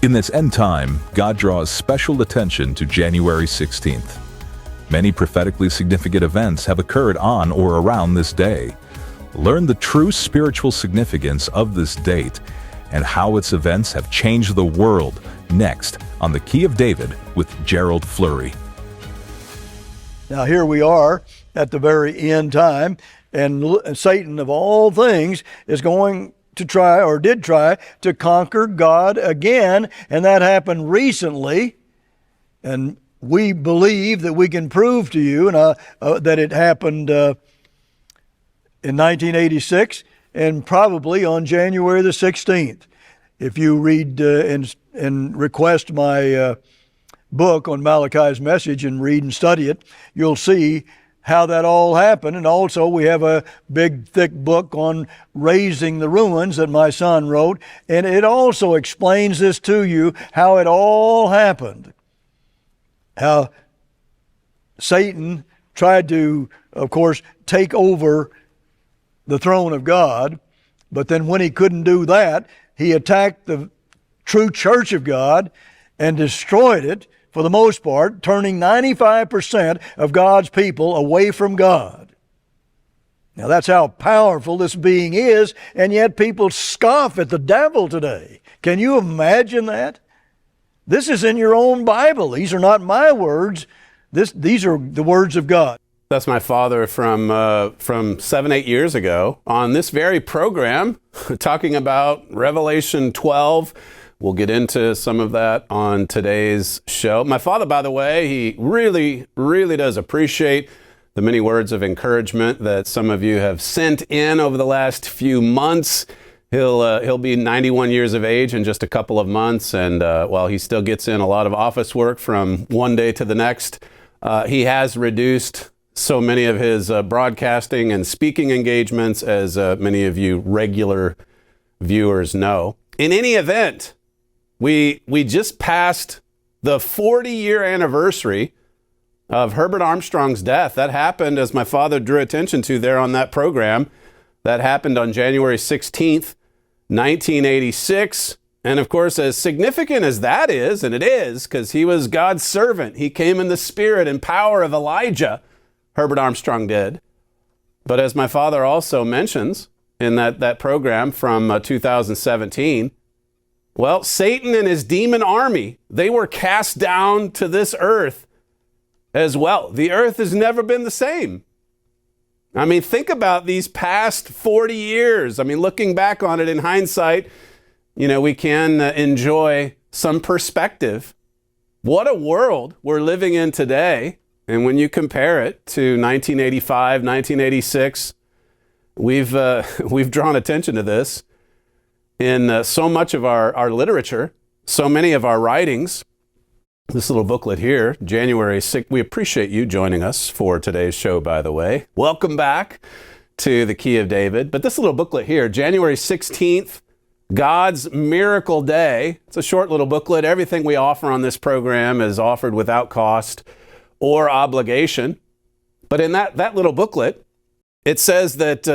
In this end time, God draws special attention to January 16th. Many prophetically significant events have occurred on or around this day. Learn the true spiritual significance of this date and how its events have changed the world next on The Key of David with Gerald Flurry. Now here we are at the very end time, and Satan of all things is going to try, or did try, to conquer God again, and that happened recently, and we believe that we can prove to you that it happened in 1986 and probably on January the 16th. If you read and request my book on Malachi's message and read and study it, you'll see how that all happened. And also we have a big thick book on raising the ruins that my son wrote, and it also explains this to you, how it all happened. How Satan tried to, of course, take over the throne of God, but then when he couldn't do that, he attacked the true church of God and destroyed it for the most part, turning 95% of God's people away from God. Now that's how powerful this being is, and yet people scoff at the devil today. Can you imagine that? This is in your own Bible. These are not my words. These are the words of God. That's my father from 7-8 years ago on this very program, talking about Revelation 12. We'll get into some of that on today's show. My father, by the way, he really, really does appreciate the many words of encouragement that some of you have sent in over the last few months. He'll be 91 years of age in just a couple of months, and while he still gets in a lot of office work from one day to the next, he has reduced so many of his broadcasting and speaking engagements, as many of you regular viewers know. In any event, we just passed the 40-year anniversary of Herbert Armstrong's death. That happened, as my father drew attention to there on that program, that happened on January 16th, 1986. And of course, as significant as that is, and it is, because he was God's servant, he came in the spirit and power of Elijah, Herbert Armstrong did. But as my father also mentions in that program from 2017, well, Satan and his demon army, they were cast down to this earth as well. The earth has never been the same. I mean, think about these past 40 years. I mean, looking back on it in hindsight, we can enjoy some perspective. What a world we're living in today. And when you compare it to 1985, 1986, we've drawn attention to this in so much of our literature, so many of our writings. This little booklet here, January 6th. We appreciate you joining us for today's show, by the way. Welcome back to The Key of David. But this little booklet here, January 16th, God's Miracle Day. It's a short little booklet. Everything we offer on this program is offered without cost or obligation. But in that little booklet, it says that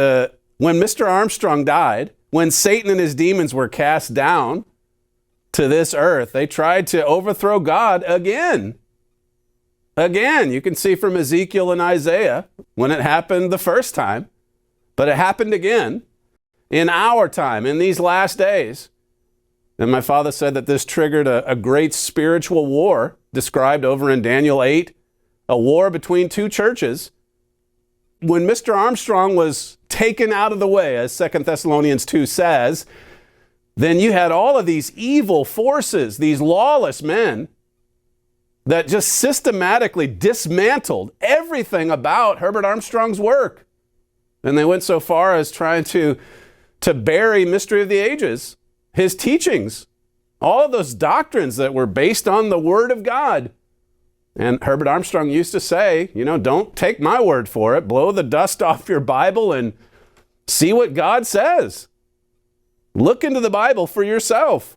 when Mr. Armstrong died, when Satan and his demons were cast down to this earth, they tried to overthrow God again. Again, you can see from Ezekiel and Isaiah when it happened the first time, but it happened again in our time, in these last days. And my father said that this triggered a great spiritual war described over in Daniel 8, a war between two churches. When Mr. Armstrong was taken out of the way, as 2 Thessalonians 2 says, then you had all of these evil forces, these lawless men that just systematically dismantled everything about Herbert Armstrong's work. And they went so far as trying to bury Mystery of the Ages, his teachings, all of those doctrines that were based on the Word of God. And Herbert Armstrong used to say, don't take my word for it. Blow the dust off your Bible and see what God says. Look into the Bible for yourself.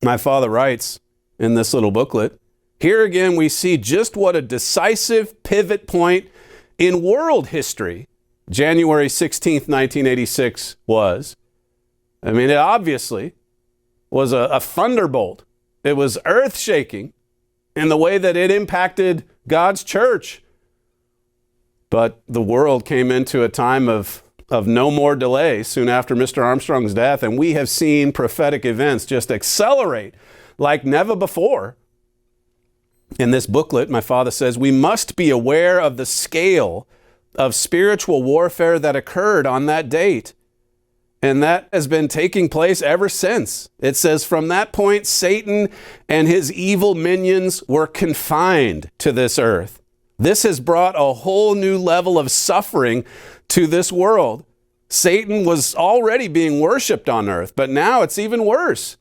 My father writes in this little booklet, here again we see just what a decisive pivot point in world history January 16th, 1986 was. I mean, obviously, was a thunderbolt. It was earth-shaking in the way that it impacted God's church. But the world came into a time of no more delay soon after Mr. Armstrong's death, and we have seen prophetic events just accelerate like never before. In this booklet, my father says, we must be aware of the scale of spiritual warfare that occurred on that date. And that has been taking place ever since. It says, from that point, Satan and his evil minions were confined to this earth. This has brought a whole new level of suffering to this world. Satan was already being worshiped on earth, but now it's even worse.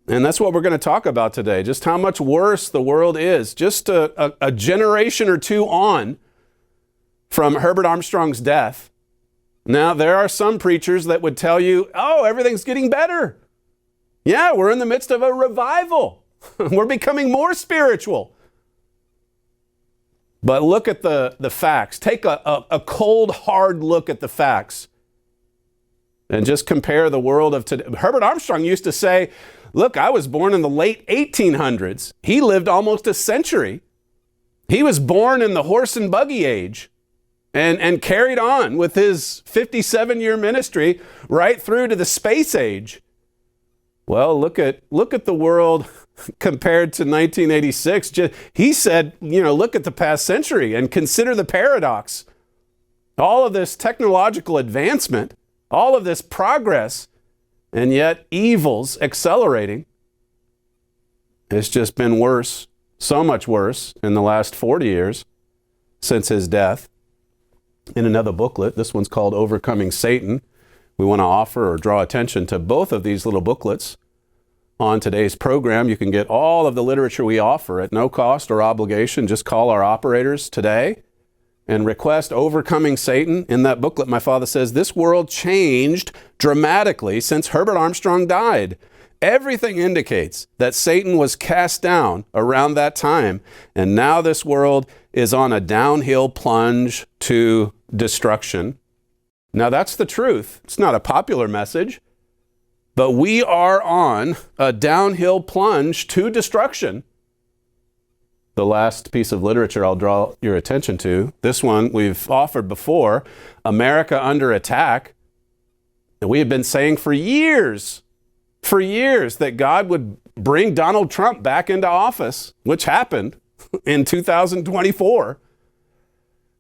And that's what we're going to talk about today, just how much worse the world is. Just a generation or two on from Herbert Armstrong's death. Now, there are some preachers that would tell you, oh, everything's getting better. Yeah, we're in the midst of a revival. We're becoming more spiritual. But look at the facts. Take a cold, hard look at the facts and just compare the world of today. Herbert Armstrong used to say, look, I was born in the late 1800s. He lived almost a century. He was born in the horse and buggy age. And carried on with his 57-year ministry right through to the space age. Well, look at the world compared to 1986. He said, look at the past century and consider the paradox. All of this technological advancement, all of this progress, and yet evil's accelerating. It's just been worse, so much worse in the last 40 years since his death. In another booklet, this one's called Overcoming Satan. We want to offer or draw attention to both of these little booklets on today's program. You can get all of the literature we offer at no cost or obligation. Just call our operators today and request Overcoming Satan. In that booklet, my father says, this world changed dramatically since Herbert Armstrong died. Everything indicates that Satan was cast down around that time, and now this world is on a downhill plunge to destruction. Now that's the truth. It's not a popular message, but we are on a downhill plunge to destruction. The last piece of literature I'll draw your attention to, this one we've offered before, America Under Attack. And we have been saying for years that God would bring Donald Trump back into office, which happened in 2024.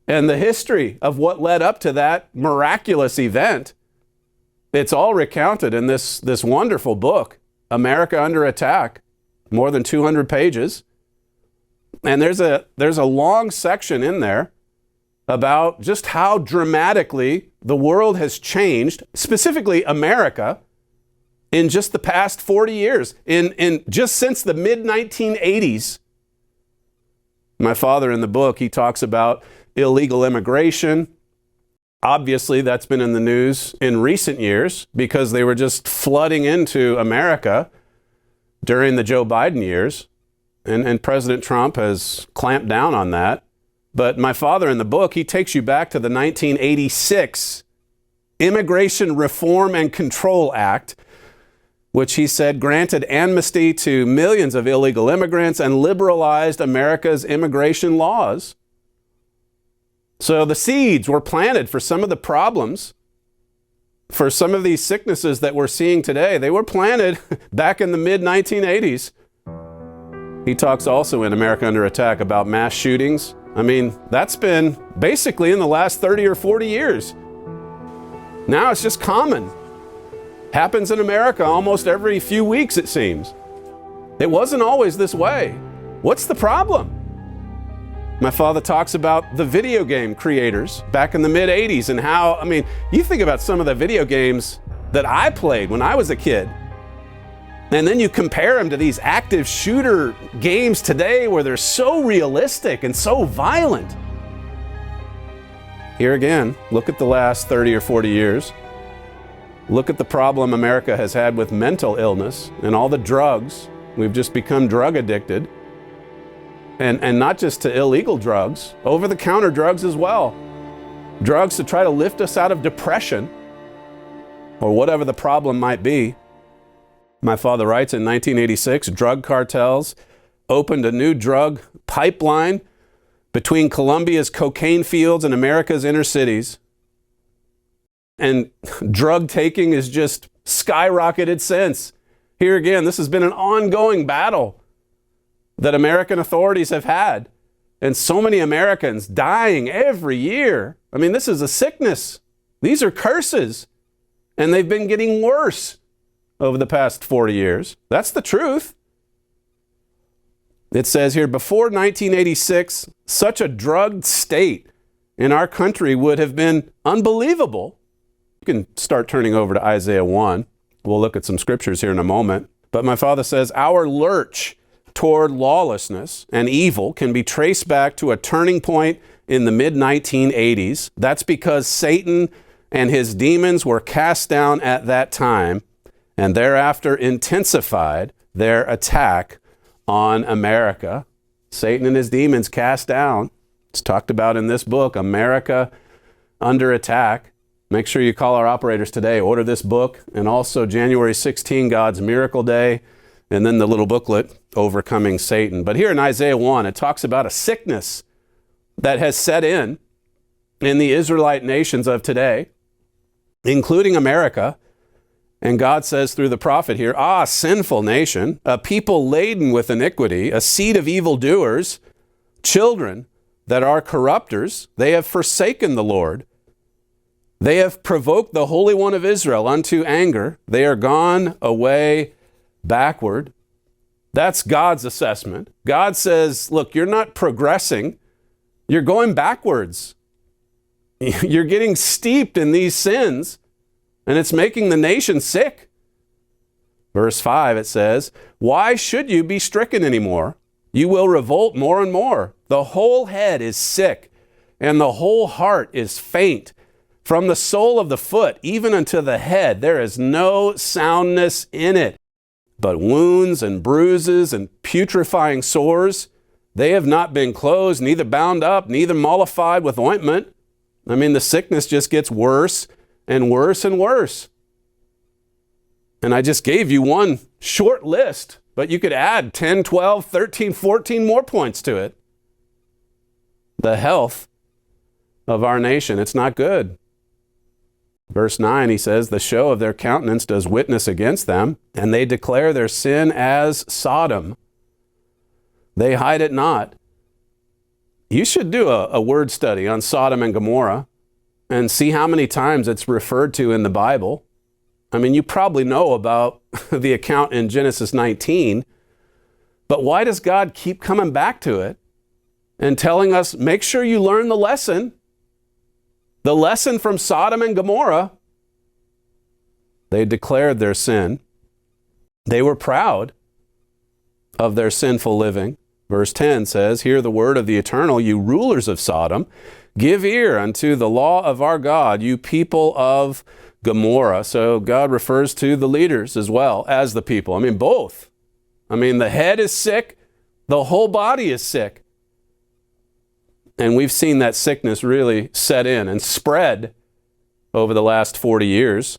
And the history of what led up to that miraculous event, it's all recounted in this wonderful book, America Under Attack, more than 200 pages. And there's a long section in there about just how dramatically the world has changed, specifically America, in just the past 40 years, in just since the mid-1980s. My father in the book, he talks about illegal immigration. Obviously, that's been in the news in recent years because they were just flooding into America during the Joe Biden years. And President Trump has clamped down on that. But my father in the book, he takes you back to the 1986 Immigration Reform and Control Act, which he said granted amnesty to millions of illegal immigrants and liberalized America's immigration laws. So the seeds were planted for some of the problems, for some of these sicknesses that we're seeing today. They were planted back in the mid-1980s. He talks also in America Under Attack about mass shootings. I mean, that's been basically in the last 30 or 40 years. Now it's just common. Happens in America almost every few weeks, it seems. It wasn't always this way. What's the problem? My father talks about the video game creators back in the mid-'80s and how, I mean, you think about some of the video games that I played when I was a kid, and then you compare them to these active shooter games today where they're so realistic and so violent. Here again, look at the last 30 or 40 years. Look at the problem America has had with mental illness and all the drugs. We've just become drug addicted. And not just to illegal drugs, over-the-counter drugs as well. Drugs to try to lift us out of depression or whatever the problem might be. My father writes in 1986, drug cartels opened a new drug pipeline between Colombia's cocaine fields and America's inner cities. And drug taking has just skyrocketed since. Here again, this has been an ongoing battle that American authorities have had. And so many Americans dying every year. I mean, this is a sickness. These are curses. And they've been getting worse over the past 40 years. That's the truth. It says here, before 1986, such a drugged state in our country would have been unbelievable. You can start turning over to Isaiah 1. We'll look at some scriptures here in a moment. But my father says, our lurch toward lawlessness and evil can be traced back to a turning point in the mid-1980s. That's because Satan and his demons were cast down at that time and thereafter intensified their attack on America. Satan and his demons cast down. It's talked about in this book, America Under Attack. Make sure you call our operators today. Order this book, and also January 16, God's Miracle Day, and then the little booklet, Overcoming Satan. But here in Isaiah 1, it talks about a sickness that has set in the Israelite nations of today, including America. And God says through the prophet here, ah, sinful nation, a people laden with iniquity, a seed of evildoers, children that are corrupters, they have forsaken the Lord. They have provoked the Holy One of Israel unto anger. They are gone away backward. That's God's assessment. God says, look, you're not progressing. You're going backwards. You're getting steeped in these sins, and it's making the nation sick. Verse 5, it says, why should you be stricken anymore? You will revolt more and more. The whole head is sick, and the whole heart is faint. From the sole of the foot even unto the head, there is no soundness in it, but wounds and bruises and putrefying sores. They have not been closed, neither bound up, neither mollified with ointment. I mean, the sickness just gets worse and worse and worse. And I just gave you one short list, but you could add 10, 12, 13, 14 more points to it. The health of our nation, it's not good. Verse 9, he says, the show of their countenance does witness against them, and they declare their sin as Sodom. They hide it not. You should do a word study on Sodom and Gomorrah and see how many times it's referred to in the Bible. I mean, you probably know about the account in Genesis 19, but why does God keep coming back to it and telling us, make sure you learn the lesson? The lesson from Sodom and Gomorrah. They declared their sin. They were proud of their sinful living. Verse 10 says, hear the word of the Eternal, you rulers of Sodom. Give ear unto the law of our God, you people of Gomorrah. So God refers to the leaders as well as the people. I mean, both. I mean, the head is sick. The whole body is sick. And we've seen that sickness really set in and spread over the last 40 years.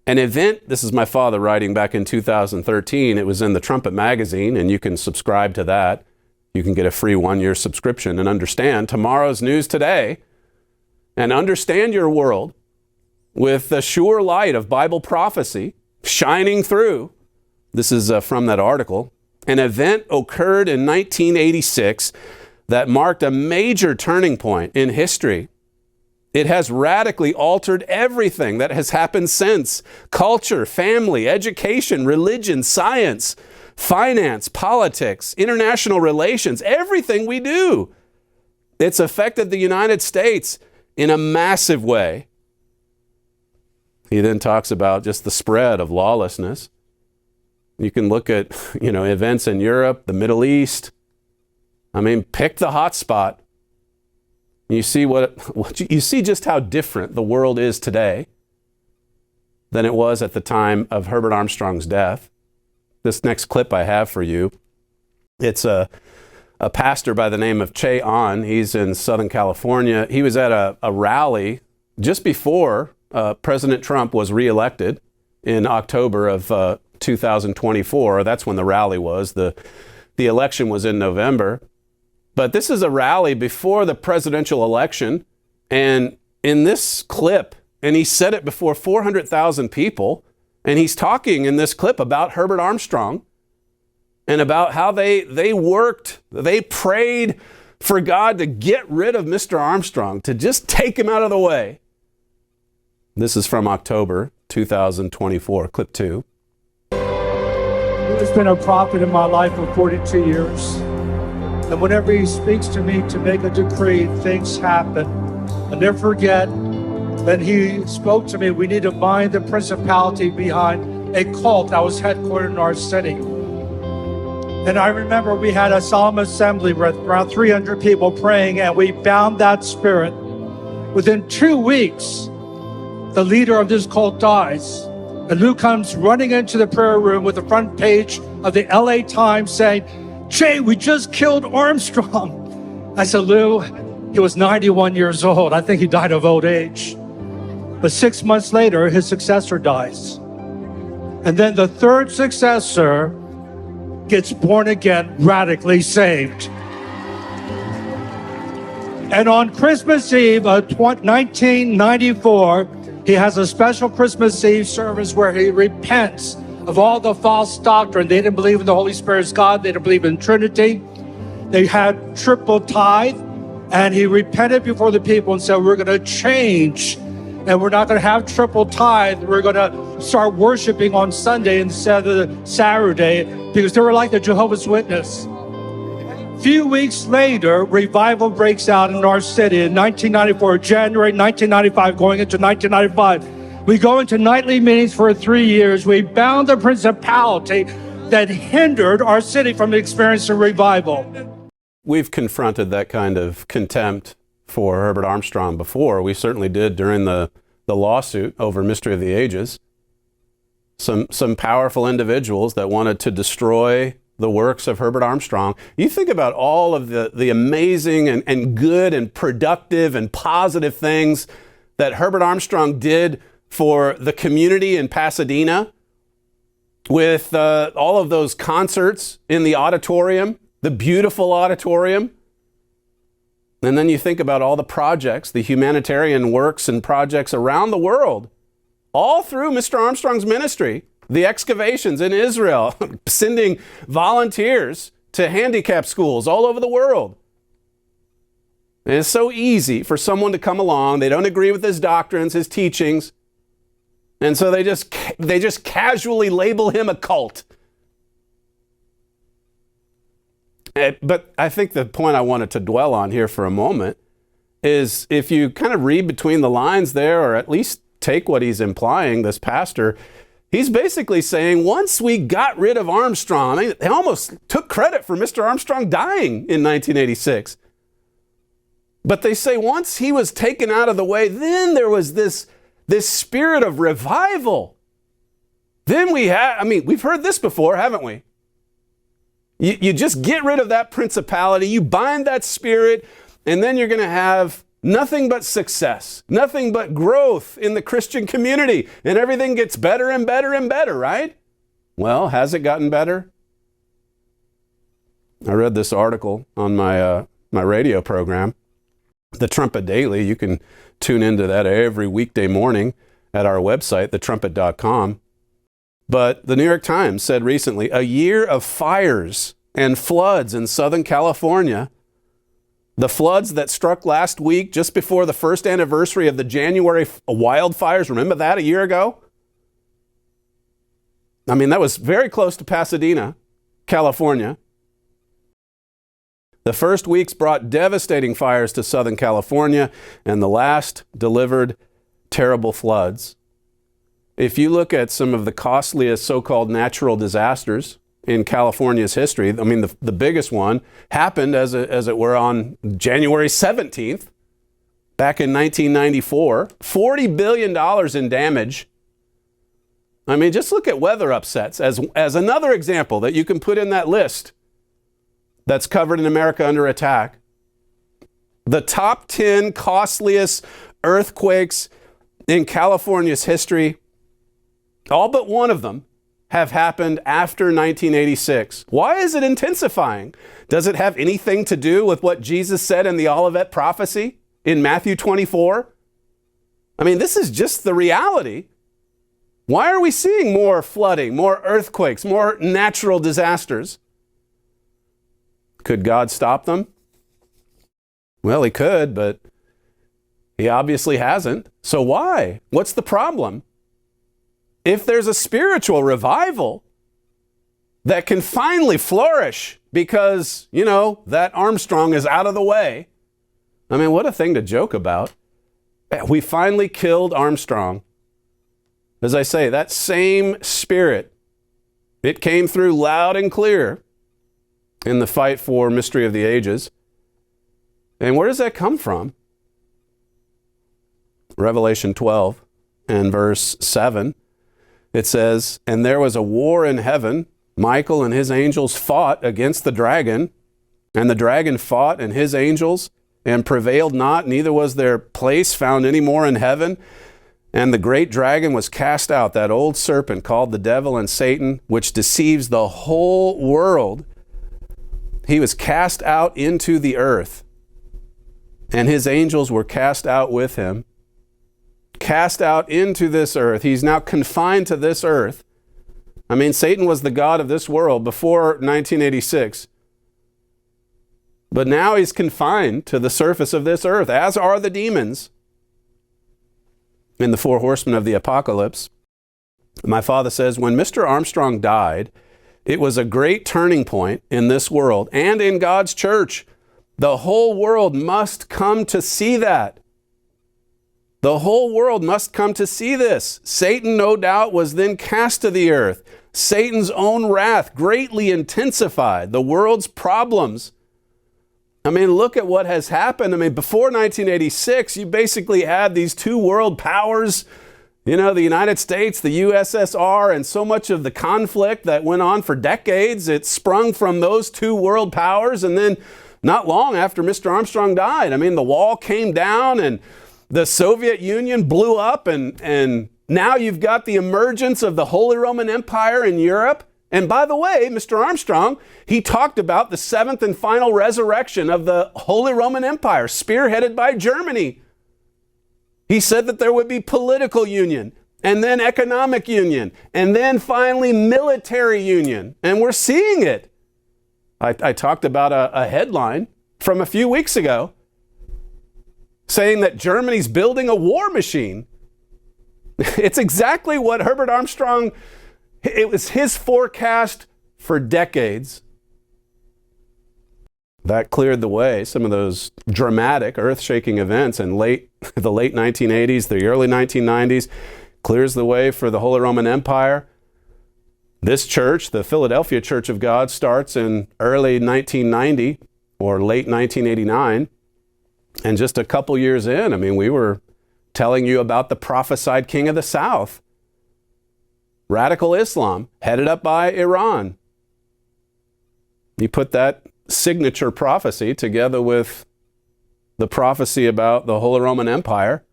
An event, this is my father writing back in 2013. It was in the Trumpet magazine, and you can subscribe to that. You can get a free 1-year subscription and understand tomorrow's news today and understand your world with the sure light of Bible prophecy shining through. This is from that article. An event occurred in 1986 that marked a major turning point in history. It has radically altered everything that has happened since. Culture, family, education, religion, science, finance, politics, international relations, everything we do. It's affected the United States in a massive way. He then talks about just the spread of lawlessness. You can look at, events in Europe, the Middle East. I mean, pick the hot spot. You see you see just how different the world is today than it was at the time of Herbert Armstrong's death. This next clip I have for you, it's a pastor by the name of Che Ahn. He's in Southern California. He was at a rally just before President Trump was reelected in October of 2024. That's when the rally was. The election was in November. But this is a rally before the presidential election. And in this clip, and he said it before 400,000 people, and he's talking in this clip about Herbert Armstrong and about how they worked, they prayed for God to get rid of Mr. Armstrong, to just take him out of the way. This is from October 2024, clip 2. He has been a prophet in my life for 42 years. And whenever he speaks to me to make a decree, things happen. I'll never forget when he spoke to me, we need to bind the principality behind a cult that was headquartered in our city. And I remember we had a solemn assembly with around 300 people praying, and we bound that spirit. Within 2 weeks, the leader of this cult dies. And Lou comes running into the prayer room with the front page of the LA Times saying, "Jay, we just killed Armstrong." I said, "Lou, he was 91 years old. I think he died of old age." But 6 months later, his successor dies. And then the third successor gets born again, radically saved. And on Christmas Eve of 1994, he has a special Christmas Eve service where he repents of all the false doctrine. They didn't believe in the Holy Spirit's God. They didn't believe in Trinity. They had triple tithe. And he repented before the people and said, "We're going to change. And we're not going to have triple tithe. We're going to start worshiping on Sunday instead of Saturday," because they were like the Jehovah's Witness. A few weeks later, revival breaks out in our city in 1994, January 1995, going into 1995. We go into nightly meetings for 3 years. We bound the principality that hindered our city from experiencing revival. We've confronted that kind of contempt for Herbert Armstrong before. We certainly did during the lawsuit over Mystery of the Ages. Some powerful individuals that wanted to destroy the works of Herbert Armstrong. You think about all of the amazing and good and productive and positive things that Herbert Armstrong did for the community in Pasadena, with all of those concerts in the auditorium, the beautiful auditorium. And then you think about all the projects, the humanitarian works and projects around the world, all through Mr. Armstrong's ministry, the excavations in Israel, sending volunteers to handicap schools all over the world. And it's so easy for someone to come along, they don't agree with his doctrines, his teachings, and so they just casually label him a cult. But I think the point I wanted to dwell on here for a moment is, if you kind of read between the lines there, or at least take what he's implying, this pastor, he's basically saying, once we got rid of Armstrong, I mean, they almost took credit for Mr. Armstrong dying in 1986. But they say once he was taken out of the way, then there was this spirit of revival. Then we've heard this before, haven't we? You just get rid of that principality, you bind that spirit, and then you're going to have nothing but success, nothing but growth in the Christian community, and everything gets better and better and better, right? Well, has it gotten better? I read this article on my radio program, The Trumpet Daily. You can tune into that every weekday morning at our website, thetrumpet.com. But the New York Times said recently, a year of fires and floods in Southern California. The floods that struck last week, just before the first anniversary of the January wildfires. Remember that a year ago? I mean, that was very close to Pasadena, California. The first weeks brought devastating fires to Southern California, and the last delivered terrible floods. If you look at some of the costliest so-called natural disasters in California's history, I mean, the biggest one happened, as it were, on January 17th, back in 1994. $40 billion in damage. I mean, just look at weather upsets as another example that you can put in that list that's covered in America Under Attack. The top 10 costliest earthquakes in California's history, all but one of them have happened after 1986? Why is it intensifying? Does it have anything to do with what Jesus said in the Olivet prophecy in Matthew 24? I mean, this is just the reality. Why are we seeing more flooding, more earthquakes, more natural disasters? Could God stop them? Well, he could, but he obviously hasn't. So why? What's the problem? If there's a spiritual revival that can finally flourish because, that Armstrong is out of the way. I mean, what a thing to joke about. We finally killed Armstrong. As I say, that same spirit, it came through loud and clear in the fight for Mystery of the Ages. And where does that come from? Revelation 12 and verse 7, it says, "And there was a war in heaven. Michael and his angels fought against the dragon, and the dragon fought and his angels, and prevailed not, neither was their place found any more in heaven. And the great dragon was cast out, that old serpent called the devil and Satan, which deceives the whole world. He was cast out into the earth, and his angels were cast out with him." Cast out into this earth. He's now confined to this earth. I mean, Satan was the god of this world before 1986. But now he's confined to the surface of this earth, as are the demons in the four horsemen of the apocalypse. My father says, when Mr. Armstrong died, it was a great turning point in this world and in God's church. The whole world must come to see that. The whole world must come to see this. Satan, no doubt, was then cast to the earth. Satan's own wrath greatly intensified the world's problems. I mean, look at what has happened. I mean, before 1986, you basically had these two world powers, the United States, the USSR, and so much of the conflict that went on for decades. It sprung from those two world powers. And then not long after Mr. Armstrong died, I mean, the wall came down and the Soviet Union blew up, and now you've got the emergence of the Holy Roman Empire in Europe. And by the way, Mr. Armstrong, he talked about the seventh and final resurrection of the Holy Roman Empire, spearheaded by Germany. He said that there would be political union, and then economic union, and then finally military union. And we're seeing it. I talked about a headline from a few weeks ago saying that Germany's building a war machine. It's exactly what Herbert Armstrong, it was his forecast for decades. That cleared the way. Some of those dramatic, earth-shaking events in the late 1980s, the early 1990s, clears the way for the Holy Roman Empire. This church, the Philadelphia Church of God, starts in early 1990 or late 1989. And just a couple years in, I mean, we were telling you about the prophesied king of the South, radical Islam, headed up by Iran. You put that signature prophecy together with the prophecy about the Holy Roman Empire.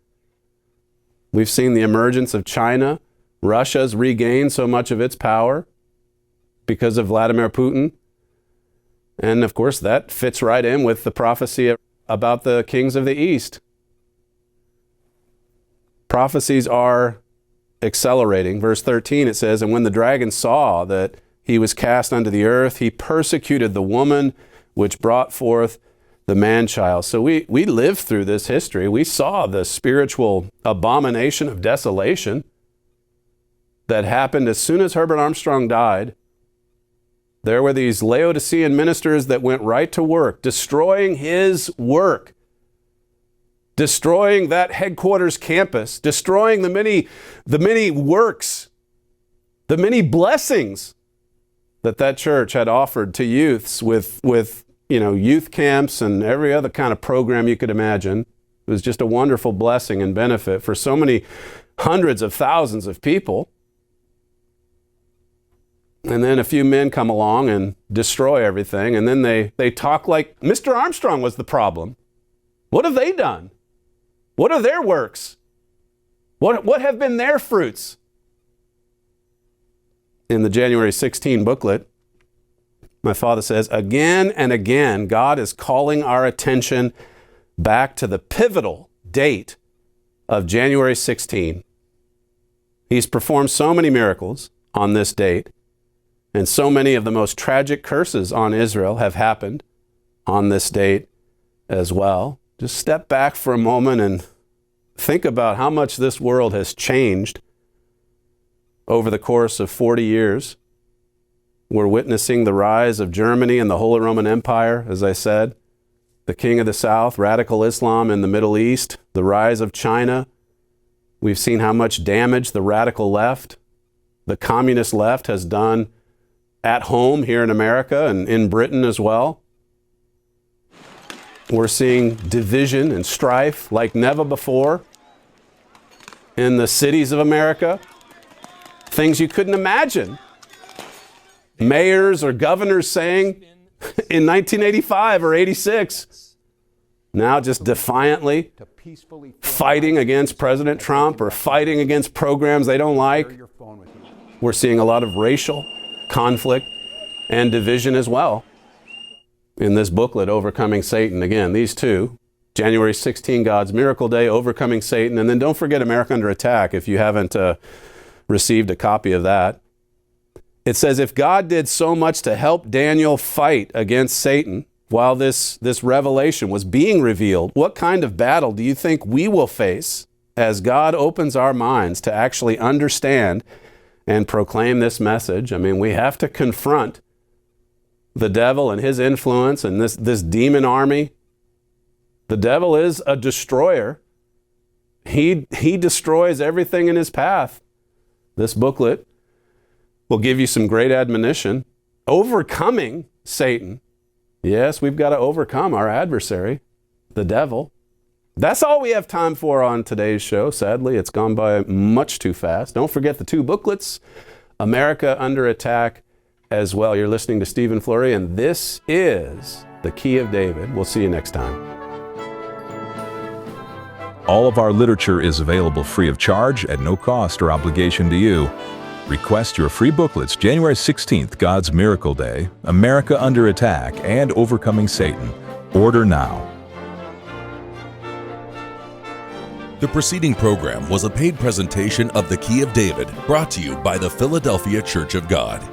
We've seen the emergence of China. Russia's regained so much of its power because of Vladimir Putin. And of course, that fits right in with the prophecy about the kings of the East. Prophecies are accelerating. Verse 13, it says, "And when the dragon saw that he was cast unto the earth, he persecuted the woman which brought forth the man-child." So we lived through this history. We saw the spiritual abomination of desolation that happened as soon as Herbert Armstrong died. There were these Laodicean ministers that went right to work, destroying his work, destroying that headquarters campus, destroying the many works, the many blessings that church had offered to youths with youth camps and every other kind of program you could imagine. It was just a wonderful blessing and benefit for so many hundreds of thousands of people. And then a few men come along and destroy everything. And then they talk like Mr. Armstrong was the problem. What have they done? What are their works? What have been their fruits? in the January 16 booklet, my father says, again and again, God is calling our attention back to the pivotal date of January 16. He's performed so many miracles on this date, and so many of the most tragic curses on Israel have happened on this date as well. Just step back for a moment and think about how much this world has changed over the course of 40 years. We're witnessing the rise of Germany and the Holy Roman Empire, as I said, the King of the South, radical Islam in the Middle East, the rise of China. We've seen how much damage the radical left, the communist left, has done at home here in America and in Britain as well. We're seeing division and strife like never before in the cities of America. Things you couldn't imagine. Mayors or governors saying in 1985 or 86, now just defiantly fighting against President Trump or fighting against programs they don't like. We're seeing a lot of racial conflict and division as well. In this booklet, Overcoming Satan, again, these two, January 16, God's Miracle Day, Overcoming Satan, and then don't forget America Under Attack if you haven't received a copy of that. It says, if God did so much to help Daniel fight against Satan while this revelation was being revealed, what kind of battle do you think we will face as God opens our minds to actually understand and proclaim this message? I mean, we have to confront the devil and his influence and this demon army. The devil is a destroyer. He destroys everything in his path. This booklet will give you some great admonition. Overcoming Satan. Yes, we've got to overcome our adversary, the devil. That's all we have time for on today's show. Sadly, it's gone by much too fast. Don't forget the two booklets, America Under Attack as well. You're listening to Stephen Flurry, and this is The Key of David. We'll see you next time. All of our literature is available free of charge at no cost or obligation to you. Request your free booklets, January 16th, God's Miracle Day, America Under Attack, and Overcoming Satan. Order now. The preceding program was a paid presentation of The Key of David, brought to you by the Philadelphia Church of God.